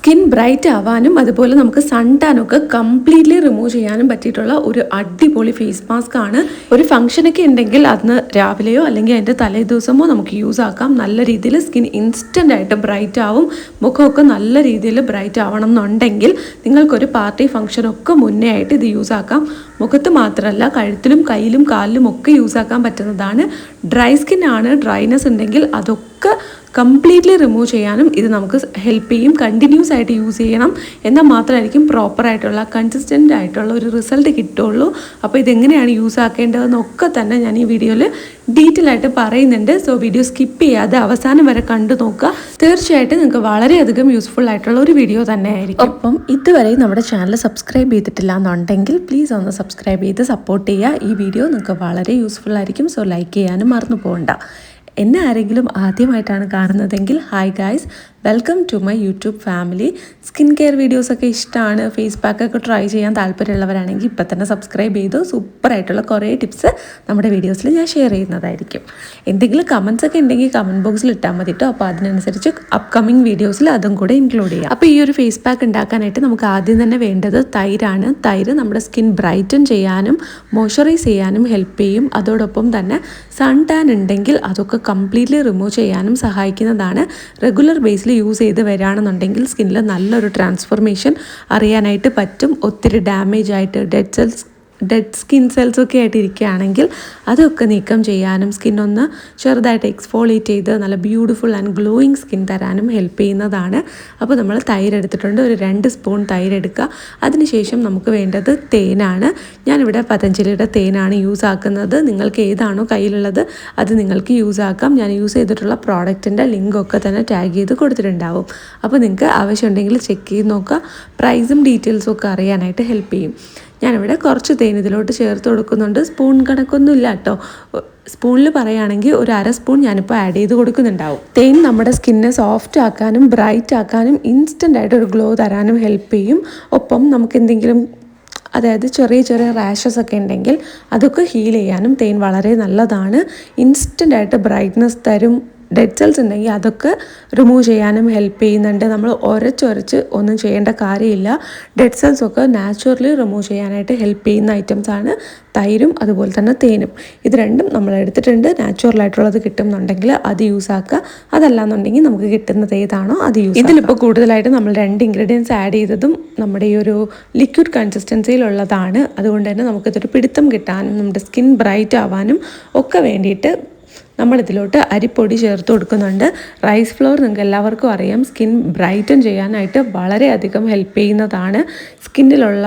Skin bright ആവാനും അതുപോലെ നമുക്ക് സൺ ടാൻ ഒക്കെ കംപ്ലീറ്റ്ലി റിമൂവ് ചെയ്യാനും പറ്റിയിട്ടുള്ള ഒരു അടിപൊളി ഫേസ് മാസ്ക് ആണ്. ഒരു ഫംഗ്ഷനൊക്കെ ഉണ്ടെങ്കിൽ അന്ന് രാവിലെയോ അല്ലെങ്കിൽ അതിൻ്റെ തലേ ദിവസമോ നമുക്ക് യൂസ് ആക്കാം. നല്ല രീതിയിൽ സ്കിൻ ഇൻസ്റ്റൻ്റ് ആയിട്ട് ബ്രൈറ്റ് ആവും. മുഖമൊക്കെ നല്ല രീതിയിൽ ബ്രൈറ്റ് ആവണം എന്നുണ്ടെങ്കിൽ നിങ്ങൾക്കൊരു പാർട്ടി ഫംഗ്ഷനൊക്കെ മുന്നേ ആയിട്ട് ഇത് യൂസ് ആക്കാം. മുഖത്ത് മാത്രമല്ല കഴുത്തിലും കയ്യിലും കാലിലും ഒക്കെ യൂസ് ആക്കാൻ പറ്റുന്നതാണ്. ഡ്രൈ സ്കിൻ ആണ്, ഡ്രൈനെസ് ഉണ്ടെങ്കിൽ അതൊക്കെ കംപ്ലീറ്റ്ലി റിമൂവ് ചെയ്യാനും ഇത് നമുക്ക് ഹെൽപ്പ് ചെയ്യും. കണ്ടിന്യൂസ് ആയിട്ട് യൂസ് ചെയ്യണം, എന്നാൽ മാത്രമായിരിക്കും പ്രോപ്പറായിട്ടുള്ള കൺസിസ്റ്റൻ്റ് ആയിട്ടുള്ള ഒരു റിസൾട്ട് കിട്ടുള്ളൂ. അപ്പോൾ ഇതെങ്ങനെയാണ് യൂസ് ആക്കേണ്ടതെന്നൊക്കെ തന്നെ ഞാൻ ഈ വീഡിയോയിൽ ഡീറ്റെയിൽ ആയിട്ട് പറയുന്നുണ്ട്. സോ വീഡിയോ സ്കിപ്പ് ചെയ്യാതെ അവസാനം വരെ കണ്ടു നോക്കുക. തീർച്ചയായിട്ടും നിങ്ങൾക്ക് വളരെയധികം യൂസ്ഫുൾ ആയിട്ടുള്ള ഒരു വീഡിയോ തന്നെ ആയിരിക്കും. അപ്പം ഇതുവരെ നമ്മുടെ ചാനൽ സബ്സ്ക്രൈബ് ചെയ്തിട്ടില്ല എന്നുണ്ടെങ്കിൽ പ്ലീസ് ഒന്ന് സബ്സ്ക്രൈബ് ചെയ്ത് സപ്പോർട്ട് ചെയ്യുക. ഈ വീഡിയോ നിങ്ങൾക്ക് വളരെ യൂസ്ഫുൾ ആയിരിക്കും. സോ ലൈക്ക് ചെയ്യാനും മറന്നു പോകണ്ട. എന്നെ ആരെങ്കിലും ആദ്യമായിട്ടാണ് കാണുന്നതെങ്കിൽ hi guys, welcome to my YouTube family. Skin care വീഡിയോസൊക്കെ ഇഷ്ടമാണ്, ഫേസ് പാക്കൊക്കെ ട്രൈ ചെയ്യാൻ താല്പര്യമുള്ളവരാണെങ്കിൽ ഇപ്പം തന്നെ സബ്സ്ക്രൈബ് ചെയ്തു. സൂപ്പറായിട്ടുള്ള കുറേ ടിപ്സ് നമ്മുടെ വീഡിയോസിൽ ഞാൻ ഷെയർ ചെയ്യുന്നതായിരിക്കും. എന്തെങ്കിലും കമൻസ് ഒക്കെ ഉണ്ടെങ്കിൽ കമൻറ്റ് ബോക്സിൽ ഇട്ടാൽ മതി കേട്ടോ. അപ്പോൾ അതിനനുസരിച്ച് അപ്കമിങ് വീഡിയോസിൽ അതും കൂടെ ഇൻക്ലൂഡ് ചെയ്യാം. അപ്പോൾ ഈ ഒരു ഫേസ് പാക്ക് ഉണ്ടാക്കാനായിട്ട് നമുക്ക് ആദ്യം തന്നെ വേണ്ടത് തൈരാണ്. തൈര് നമ്മുടെ സ്കിൻ ബ്രൈറ്റൻ ചെയ്യാനും മോയ്സ്ചറൈസ് ചെയ്യാനും ഹെൽപ്പ് ചെയ്യും. അതോടൊപ്പം തന്നെ സൺ ടാൻ ഉണ്ടെങ്കിൽ അതൊക്കെ കംപ്ലീറ്റ്ലി റിമൂവ് ചെയ്യാനും സഹായിക്കുന്നതാണ്. റെഗുലർ ബേസിൽ യൂസ് ചെയ്ത് വരികയാണെന്നുണ്ടെങ്കിൽ സ്കിന്നിൽ നല്ലൊരു ട്രാൻസ്ഫോർമേഷൻ അറിയാനായിട്ട് പറ്റും. ഒത്തിരി ഡാമേജ് ആയിട്ട് ഡെഡ് സ്കിൻ സെൽസ് ഒക്കെ ആയിട്ട് ഇരിക്കുകയാണെങ്കിൽ അതൊക്കെ നീക്കം ചെയ്യാനും സ്കിന്നൊന്ന് ചെറുതായിട്ട് എക്സ്ഫോളിയേറ്റ് ചെയ്ത് നല്ല ബ്യൂട്ടിഫുൾ ആൻഡ് ഗ്ലോയിങ് സ്കിൻ തരാനും ഹെൽപ്പ് ചെയ്യുന്നതാണ്. അപ്പോൾ നമ്മൾ തൈര് എടുത്തിട്ടുണ്ട്. ഒരു 2 സ്പൂൺ തൈര് എടുക്കുക. അതിനുശേഷം നമുക്ക് വേണ്ടത് തേനാണ്. ഞാനിവിടെ പതഞ്ജലിയുടെ തേനാണ് യൂസ് ആക്കുന്നത്. നിങ്ങൾക്ക് ഏതാണോ കയ്യിലുള്ളത് അത് നിങ്ങൾക്ക് യൂസ് ആക്കാം. ഞാൻ യൂസ് ചെയ്തിട്ടുള്ള പ്രോഡക്റ്റിൻ്റെ ലിങ്കൊക്കെ തന്നെ ടാഗ് ചെയ്ത് കൊടുത്തിട്ടുണ്ടാവും. അപ്പോൾ നിങ്ങൾക്ക് ആവശ്യമുണ്ടെങ്കിൽ ചെക്ക് ചെയ്ത് നോക്കുക. പ്രൈസും ഡീറ്റെയിൽസും ഒക്കെ അറിയാനായിട്ട് ഹെൽപ്പ് ചെയ്യും. ഞാനിവിടെ കുറച്ച് തേൻ ഇതിലോട്ട് ചേർത്ത് കൊടുക്കുന്നുണ്ട്. സ്പൂൺ കണക്കൊന്നും ഇല്ല കേട്ടോ. സ്പൂണിൽ പറയുകയാണെങ്കിൽ ഒരു 1/2 സ്പൂൺ ഞാനിപ്പോൾ ആഡ് ചെയ്ത് കൊടുക്കുന്നുണ്ടാവും. തേൻ നമ്മുടെ സ്കിന്നെ സോഫ്റ്റ് ആക്കാനും ബ്രൈറ്റ് ആക്കാനും ഇൻസ്റ്റൻ്റ് ആയിട്ട് ഒരു ഗ്ലോ തരാനും ഹെൽപ്പ് ചെയ്യും. ഒപ്പം നമുക്ക് എന്തെങ്കിലും അതായത് ചെറിയ ചെറിയ റാഷസ് ഒക്കെ ഉണ്ടെങ്കിൽ അതൊക്കെ ഹീൽ ചെയ്യാനും തേൻ വളരെ നല്ലതാണ്. ഇൻസ്റ്റൻ്റ് ആയിട്ട് ബ്രൈറ്റ്നസ് തരും. ഡെഡ് സെൽസ് ഉണ്ടെങ്കിൽ അതൊക്കെ റിമൂവ് ചെയ്യാനും ഹെൽപ്പ് ചെയ്യുന്നുണ്ട്. നമ്മൾ ഉരച്ചൊരച്ച് ഒന്നും ചെയ്യേണ്ട കാര്യമില്ല. ഡെഡ് സെൽസ് ഒക്കെ നാച്ചുറലി റിമൂവ് ചെയ്യാനായിട്ട് ഹെൽപ്പ് ചെയ്യുന്ന ഐറ്റംസാണ് തൈരും അതുപോലെ തന്നെ തേനും. ഇത് രണ്ടും നമ്മൾ എടുത്തിട്ടുണ്ട്. നാച്ചുറലായിട്ടുള്ളത് കിട്ടുന്നുണ്ടെങ്കിൽ അത് യൂസ് ആക്കുക. അതല്ലാന്നുണ്ടെങ്കിൽ നമുക്ക് കിട്ടുന്നത് ഏതാണോ അത് യൂസ്. ഇതിലിപ്പോൾ കൂടുതലായിട്ട് നമ്മൾ 2 ഇൻഗ്രീഡിയൻസ് ആഡ് ചെയ്തതും നമ്മുടെ ഈ ഒരു ലിക്വിഡ് കൺസിസ്റ്റൻസിയിലുള്ളതാണ്. അതുകൊണ്ട് തന്നെ നമുക്കിതൊരു പിടുത്തം കിട്ടാനും നമ്മുടെ സ്കിൻ ബ്രൈറ്റ് ആവാനും ഒക്കെ വേണ്ടിയിട്ട് നമ്മളിതിലോട്ട് അരിപ്പൊടി ചേർത്ത് കൊടുക്കുന്നുണ്ട്. റൈസ് ഫ്ലോർ നിങ്ങൾക്ക് എല്ലാവർക്കും അറിയാം സ്കിൻ ബ്രൈറ്റൻ ചെയ്യാനായിട്ട് വളരെയധികം ഹെൽപ്പ് ചെയ്യുന്നതാണ്. സ്കിന്നിലുള്ള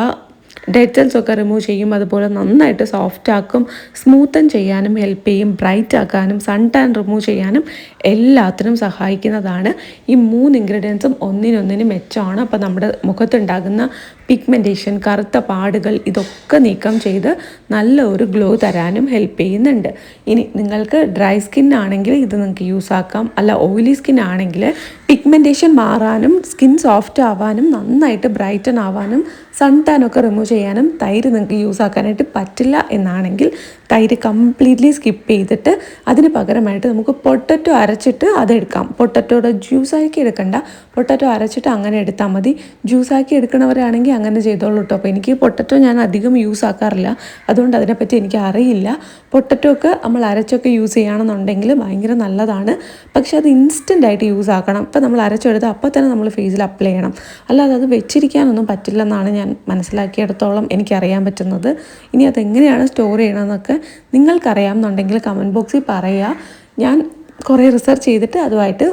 ഡെഡ് സെൽസ് ഒക്കെ റിമൂവ് ചെയ്യും. അതുപോലെ നന്നായിട്ട് സോഫ്റ്റ് ആക്കും, സ്മൂത്തൻ ചെയ്യാനും ഹെൽപ്പ് ചെയ്യും, ബ്രൈറ്റ് ആക്കാനും സൺ ടാൻ റിമൂവ് ചെയ്യാനും എല്ലാത്തിനും സഹായിക്കുന്നതാണ്. ഈ 3 ഇൻഗ്രീഡിയൻസും ഒന്നിനൊന്നിന് മെച്ചമാണ്. അപ്പോൾ നമ്മുടെ മുഖത്തുണ്ടാകുന്ന പിഗ്മെൻറ്റേഷൻ, കറുത്ത പാടുകൾ ഇതൊക്കെ നീക്കം ചെയ്ത് നല്ല ഒരു ഗ്ലോ തരാനും ഹെൽപ്പ് ചെയ്യുന്നുണ്ട്. ഇനി നിങ്ങൾക്ക് ഡ്രൈ സ്കിൻ ആണെങ്കിൽ ഇത് നിങ്ങൾക്ക് യൂസ് ആക്കാം. അല്ല ഓയിലി സ്കിൻ ആണെങ്കിൽ പിഗ്മെൻറ്റേഷൻ മാറാനും സ്കിൻ സോഫ്റ്റ് ആവാനും നന്നായിട്ട് ബ്രൈറ്റൻ ആവാനും സൺ ടാനൊക്കെ റിമൂവ് ചെയ്യാനും തൈര് നിങ്ങൾക്ക് യൂസ് ആക്കാനായിട്ട് പറ്റില്ല എന്നാണെങ്കിൽ തൈര് കംപ്ലീറ്റ്ലി സ്കിപ്പ് ചെയ്തിട്ട് അതിന് പകരമായിട്ട് നമുക്ക് പൊട്ടറ്റോ അരച്ചിട്ട് അതെടുക്കാം. പൊട്ടറ്റോയുടെ ജ്യൂസാക്കി എടുക്കണ്ട, പൊട്ടറ്റോ അരച്ചിട്ട് അങ്ങനെ എടുത്താൽ മതി. ജ്യൂസാക്കി എടുക്കണവരാണെങ്കിൽ അങ്ങനെ ചെയ്തോളൂ കേട്ടോ. അപ്പോൾ എനിക്ക് പൊട്ടറ്റോ ഞാൻ അധികം യൂസ് ആക്കാറില്ല, അതുകൊണ്ട് അതിനെപ്പറ്റി എനിക്ക് അറിയില്ല. പൊട്ടറ്റോ ഒക്കെ നമ്മൾ അരച്ചൊക്കെ യൂസ് ചെയ്യുകയാണെന്നുണ്ടെങ്കിൽ ഭയങ്കര നല്ലതാണ്. പക്ഷെ അത് ഇൻസ്റ്റൻ്റ് ആയിട്ട് യൂസ് ആക്കണം. ഇപ്പോൾ നമ്മൾ അരച്ചെടുത്ത് അപ്പോൾ തന്നെ നമ്മൾ ഫേസിൽ അപ്ലൈ ചെയ്യണം. അല്ലാതെ അത് വെച്ചിരിക്കാനൊന്നും പറ്റില്ലെന്നാണ് ഞാൻ മനസ്സിലാക്കിയിടത്തോളം എനിക്കറിയാൻ പറ്റുന്നത്. ഇനി അതെങ്ങനെയാണ് സ്റ്റോർ ചെയ്യണമെന്നൊക്കെ നിങ്ങൾക്കറിയാമെന്നുണ്ടെങ്കിൽ കമൻറ്റ് ബോക്സിൽ പറയുക. ഞാൻ കുറേ റിസർച്ച് ചെയ്തിട്ട് അതുമായിട്ട്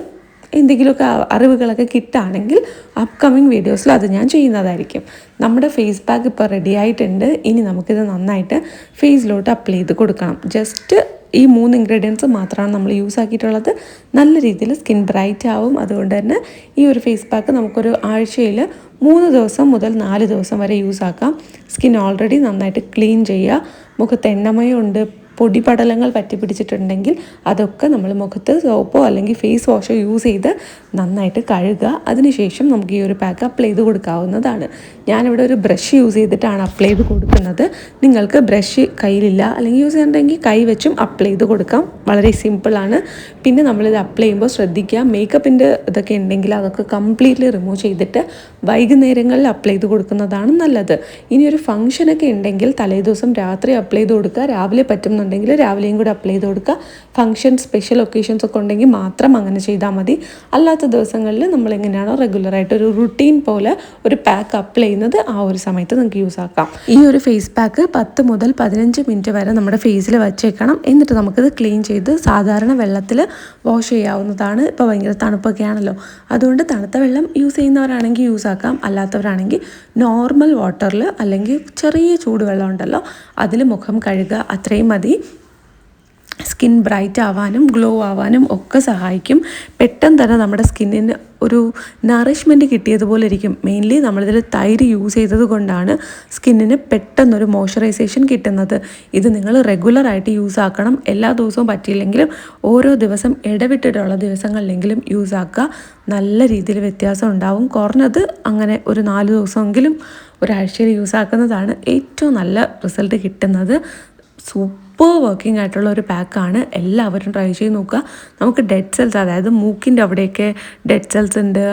എന്തെങ്കിലുമൊക്കെ അറിവുകളൊക്കെ കിട്ടുകയാണെങ്കിൽ അപ്കമിങ് വീഡിയോസിൽ അത് ഞാൻ ചെയ്യുന്നതായിരിക്കും. നമ്മുടെ ഫേസ് പാക്ക് ഇപ്പോൾ റെഡി ആയിട്ടുണ്ട്. ഇനി നമുക്കിത് നന്നായിട്ട് ഫേസിലോട്ട് അപ്ലൈ ചെയ്ത് കൊടുക്കണം. ജസ്റ്റ് ഈ 3 ഇൻഗ്രീഡിയൻസ് മാത്രമാണ് നമ്മൾ യൂസ് ആക്കിയിട്ടുള്ളത്. നല്ല രീതിയിൽ സ്കിൻ ബ്രൈറ്റ് ആവും. അതുകൊണ്ട് തന്നെ ഈ ഒരു ഫേസ് പാക്ക് നമുക്കൊരു ആഴ്ചയിൽ 3 ദിവസം മുതൽ 4 ദിവസം വരെ യൂസ് ആക്കാം. സ്കിൻ ഓൾറെഡി നന്നായിട്ട് ക്ലീൻ ചെയ്യുക. മുഖത്ത് എണ്ണമയമുണ്ട്, പൊടിപടലങ്ങൾ പറ്റി പിടിച്ചിട്ടുണ്ടെങ്കിൽ അതൊക്കെ നമ്മൾ മുഖത്ത് സോപ്പോ അല്ലെങ്കിൽ ഫേസ് വാഷോ യൂസ് ചെയ്ത് നന്നായിട്ട് കഴുകുക. അതിനുശേഷം നമുക്ക് ഈ ഒരു പാക്ക് അപ്ലൈ ചെയ്ത് കൊടുക്കാവുന്നതാണ്. ഞാനിവിടെ ഒരു ബ്രഷ് യൂസ് ചെയ്തിട്ടാണ് അപ്ലൈ ചെയ്ത് കൊടുക്കുന്നത്. നിങ്ങൾക്ക് ബ്രഷ് കയ്യിലില്ല അല്ലെങ്കിൽ യൂസ് ചെയ്തിട്ടുണ്ടെങ്കിൽ കൈ വെച്ചും അപ്ലൈ ചെയ്ത് കൊടുക്കാം. വളരെ സിമ്പിളാണ്. പിന്നെ നമ്മളിത് അപ്ലൈ ചെയ്യുമ്പോൾ ശ്രദ്ധിക്കുക, മേക്കപ്പിൻ്റെ ഇതൊക്കെ ഉണ്ടെങ്കിൽ അതൊക്കെ കംപ്ലീറ്റ്ലി റിമൂവ് ചെയ്തിട്ട് വൈകുന്നേരങ്ങളിൽ അപ്ലൈ ചെയ്ത് കൊടുക്കുന്നതാണ് നല്ലത്. ഇനി ഒരു ഫംഗ്ഷനൊക്കെ ഉണ്ടെങ്കിൽ തലേദിവസം രാത്രി അപ്ലൈ ചെയ്ത് കൊടുക്കുക. രാവിലെ പറ്റുന്നുണ്ടെങ്കിൽ രാവിലെയും കൂടി അപ്ലൈ ചെയ്ത് കൊടുക്കുക. ഫംഗ്ഷൻ സ്പെഷ്യൽ ഒക്കേഷൻസ് ഒക്കെ ഉണ്ടെങ്കിൽ മാത്രം അങ്ങനെ ചെയ്താൽ മതി. അല്ലാത്ത ദിവസങ്ങളിൽ നമ്മൾ എങ്ങനെയാണോ റെഗുലറായിട്ട് ഒരു റുട്ടീൻ പോലെ ഒരു പാക്ക് അപ്ലൈ ചെയ്യുന്നത് ആ ഒരു സമയത്ത് നമുക്ക് യൂസ് ആക്കാം. ഈ ഒരു ഫേസ് പാക്ക് 10 മുതൽ 15 മിനിറ്റ് വരെ നമ്മുടെ ഫേസിൽ വച്ചേക്കണം. എന്നിട്ട് നമുക്കിത് ക്ലീൻ ചെയ്ത് സാധാരണ വെള്ളത്തിൽ വാഷ് ചെയ്യാവുന്നതാണ്. ഇപ്പോൾ ഭയങ്കര തണുപ്പൊക്കെ ആണല്ലോ, അതുകൊണ്ട് തണുത്ത വെള്ളം യൂസ് ചെയ്യുന്നവരാണെങ്കിൽ യൂസ് ആക്കാം. അല്ലാത്തവരാണെങ്കിൽ നോർമൽ വാട്ടറിൽ അല്ലെങ്കിൽ ചെറിയ ചൂടുവെള്ളം ഉണ്ടല്ലോ അതിൽ മുഖം കഴുകുക, അത്രയും മതി. സ്കിൻ ബ്രൈറ്റ് ആവാനും ഗ്ലോ ആവാനും ഒക്കെ സഹായിക്കും. പെട്ടെന്ന് തന്നെ നമ്മുടെ സ്കിന്നിന് ഒരു നറിഷ്മെൻറ്റ് കിട്ടിയതുപോലെ ഇരിക്കും. മെയിൻലി നമ്മളിതിൽ തൈര് യൂസ് ചെയ്തത് കൊണ്ടാണ് സ്കിന്നിന് പെട്ടെന്നൊരു മോയ്സ്ചറൈസേഷൻ കിട്ടുന്നത്. ഇത് നിങ്ങൾ റെഗുലറായിട്ട് യൂസ് ആക്കണം. എല്ലാ ദിവസവും പറ്റിയില്ലെങ്കിലും ഓരോ ദിവസം ഇടവിട്ടിട്ടുള്ള ദിവസങ്ങളിലെങ്കിലും യൂസ് ആക്കുക. നല്ല രീതിയിൽ വ്യത്യാസം ഉണ്ടാവും. കുറഞ്ഞത് അങ്ങനെ ഒരു 4 ദിവസമെങ്കിലും ഒരാഴ്ചയിൽ യൂസ് ആക്കുന്നതാണ് ഏറ്റവും നല്ല റിസൾട്ട് കിട്ടുന്നത്. സൂപ്പർ വർക്കിംഗ് ആയിട്ടുള്ള ഒരു പാക്കാണ്. എല്ലാവരും ട്രൈ ചെയ്ത് നോക്കുക. നമുക്ക് ഡെഡ് സെൽസ്, അതായത് മൂക്കിൻ്റെ അവിടെയൊക്കെ ഡെഡ് സെൽസ് ഉണ്ട്,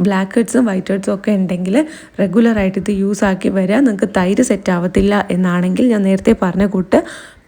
ബ്ലാക്ക് ഹെഡ്സും വൈറ്റ് ഹെഡ്സും ഒക്കെ ഉണ്ടെങ്കിൽ റെഗുലറായിട്ട് ഇത് യൂസ് ആക്കി വരിക. നിങ്ങൾക്ക് തൈര് സെറ്റ് ആവത്തില്ല എന്നാണെങ്കിൽ ഞാൻ നേരത്തെ പറഞ്ഞ കൂട്ട്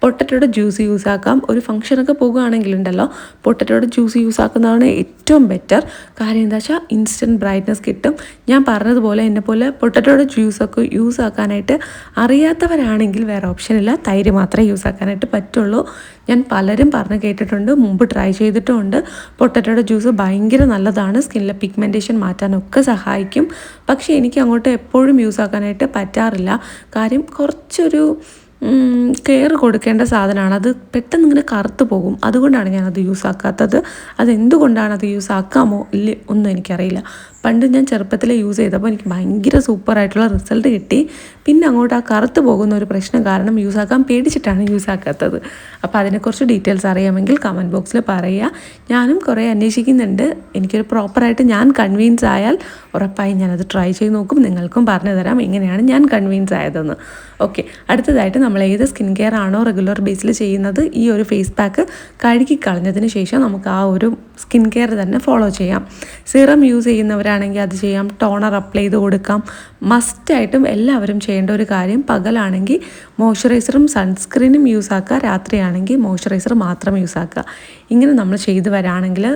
പൊട്ടറ്റോയുടെ ജ്യൂസ് യൂസ് ആക്കാം. ഒരു ഫംഗ്ഷനൊക്കെ പോകുകയാണെങ്കിലുണ്ടല്ലോ പൊട്ടറ്റോയുടെ ജ്യൂസ് യൂസ് ആക്കുന്നതാണ് ഏറ്റവും ബെറ്റർ. കാര്യം എന്താ വെച്ചാൽ ഇൻസ്റ്റൻറ്റ് ബ്രൈറ്റ്നസ് കിട്ടും. ഞാൻ പറഞ്ഞതുപോലെ എന്നെപ്പോലെ പൊട്ടറ്റോയുടെ ജ്യൂസൊക്കെ യൂസ് ആക്കാനായിട്ട് അറിയാത്തവരാണെങ്കിൽ വേറെ ഓപ്ഷനില്ല, തൈര് മാത്രമേ യൂസ് ആക്കാനായിട്ട് പറ്റുള്ളൂ. ഞാൻ പലരും പറഞ്ഞ് കേട്ടിട്ടുണ്ട്, മുമ്പ് ട്രൈ ചെയ്തിട്ടുമുണ്ട്. പൊട്ടറ്റോയുടെ ജ്യൂസ് ഭയങ്കര നല്ലതാണ്, സ്കിന്നിലെ പിഗ്മെൻറ്റേഷൻ മാറ്റാനൊക്കെ സഹായിക്കും. പക്ഷേ എനിക്ക് അങ്ങോട്ട് എപ്പോഴും യൂസ് ആക്കാനായിട്ട് പറ്റാറില്ല. കാര്യം കുറച്ചൊരു കെയർ കൊടുക്കേണ്ട സാധനമാണ്. അത് പെട്ടെന്ന് ഇങ്ങനെ കറുത്ത് പോകും. അതുകൊണ്ടാണ് ഞാനത് യൂസ് ആക്കാത്തത്. അതെന്തുകൊണ്ടാണ് അത് യൂസ് ആക്കാമോ ഇല്ല ഒന്നും എനിക്കറിയില്ല. പണ്ട് ഞാൻ ചെറുപ്പത്തിൽ യൂസ് ചെയ്തപ്പോൾ എനിക്ക് ഭയങ്കര സൂപ്പറായിട്ടുള്ള റിസൾട്ട് കിട്ടി. പിന്നെ അങ്ങോട്ട് ആ കറുത്ത് പോകുന്ന ഒരു പ്രശ്നം കാരണം യൂസ് ആക്കാൻ പേടിച്ചിട്ടാണ് യൂസ് ആക്കാത്തത്. അപ്പോൾ അതിനെക്കുറിച്ച് ഡീറ്റെയിൽസ് അറിയാമെങ്കിൽ കമൻറ്റ് ബോക്സിൽ പറയുക. ഞാനും കുറേ അന്വേഷിക്കുന്നുണ്ട്. എനിക്കൊരു പ്രോപ്പറായിട്ട് ഞാൻ കൺവിൻസ് ആയാൽ ഉറപ്പായി ഞാനത് ട്രൈ ചെയ്ത് നോക്കും. നിങ്ങൾക്കും പറഞ്ഞു തരാം എങ്ങനെയാണ് ഞാൻ കൺവിൻസ് ആയതെന്ന്. ഓക്കെ, അടുത്തതായിട്ട് നമ്മൾ ഏത് സ്കിൻ കെയർ ആണോ റെഗുലർ ബേസിൽ ചെയ്യുന്നത്, ഈ ഒരു ഫേസ് പാക്ക് കഴുകി കളഞ്ഞതിന് ശേഷം നമുക്ക് ആ ഒരു സ്കിൻ കെയർ തന്നെ ഫോളോ ചെയ്യാം. സിറം യൂസ് ചെയ്യുന്നവരാണെങ്കിൽ അത് ചെയ്യാം. ടോണർ അപ്ലൈ ചെയ്ത് കൊടുക്കാം. മസ്റ്റായിട്ടും എല്ലാവരും ചെയ്യേണ്ട ഒരു കാര്യം, പകലാണെങ്കിൽ മോയ്സ്ചറൈസറും സൺസ്ക്രീനും യൂസ് ആക്കുക, രാത്രിയാണെങ്കിൽ മോയ്സ്ചറൈസർ മാത്രം യൂസ് ആക്കുക. ഇങ്ങനെ നമ്മൾ ചെയ്ത് വരാണെങ്കിൽ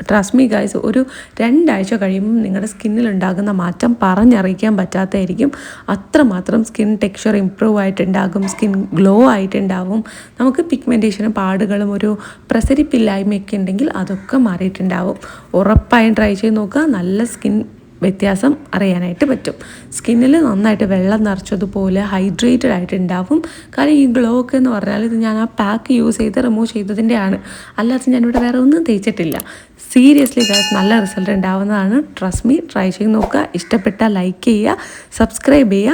ട്രസ്റ്റ് മീ ഗൈസ്, ഒരു 2 ആഴ്ച കഴിയുമ്പോൾ നിങ്ങളുടെ സ്കിന്നിലുണ്ടാകുന്ന മാറ്റം പറഞ്ഞറിയിക്കാൻ പറ്റാത്തതായിരിക്കും. അത്രമാത്രം സ്കിൻ ടെക്സ്ചർ ഇമ്പ്രൂവ് ആയിട്ടുണ്ടാകും, സ്കിൻ ഗ്ലോ ആയിട്ടുണ്ടാവും. നമുക്ക് പിഗ്മെൻറ്റേഷനും പാടുകളും ഒരു പ്രസരിപ്പില്ലായ്മയൊക്കെ ഉണ്ടെങ്കിൽ അതൊക്കെ മാറിയിട്ടുണ്ടാവും. ഉറപ്പായും ട്രൈ ചെയ്ത് നോക്കുക. നല്ല സ്കിൻ വ്യത്യാസം അറിയാനായിട്ട് പറ്റും. സ്കിന്നിൽ നന്നായിട്ട് വെള്ളം നിറച്ചതുപോലെ ഹൈഡ്രേറ്റഡ് ആയിട്ടുണ്ടാവും. കാരണം ഈ ഗ്ലോ ഒക്കെ എന്ന് പറഞ്ഞാൽ ഇത് ഞാൻ ആ പാക്ക് യൂസ് ചെയ്ത് റിമൂവ് ചെയ്തതിൻ്റെയാണ്. അല്ലാതെ ഞാനിവിടെ വേറെ ഒന്നും തേച്ചിട്ടില്ല. സീരിയസ്ലി ഗൈസ്, നല്ല റിസൾട്ട് ഉണ്ടാവുന്നതാണ്. ട്രസ്റ്റ് മീ, ട്രൈ ചെയ്ത് നോക്കുക. ഇഷ്ടപ്പെട്ടാൽ ലൈക്ക് ചെയ്യുക, സബ്സ്ക്രൈബ് ചെയ്യുക.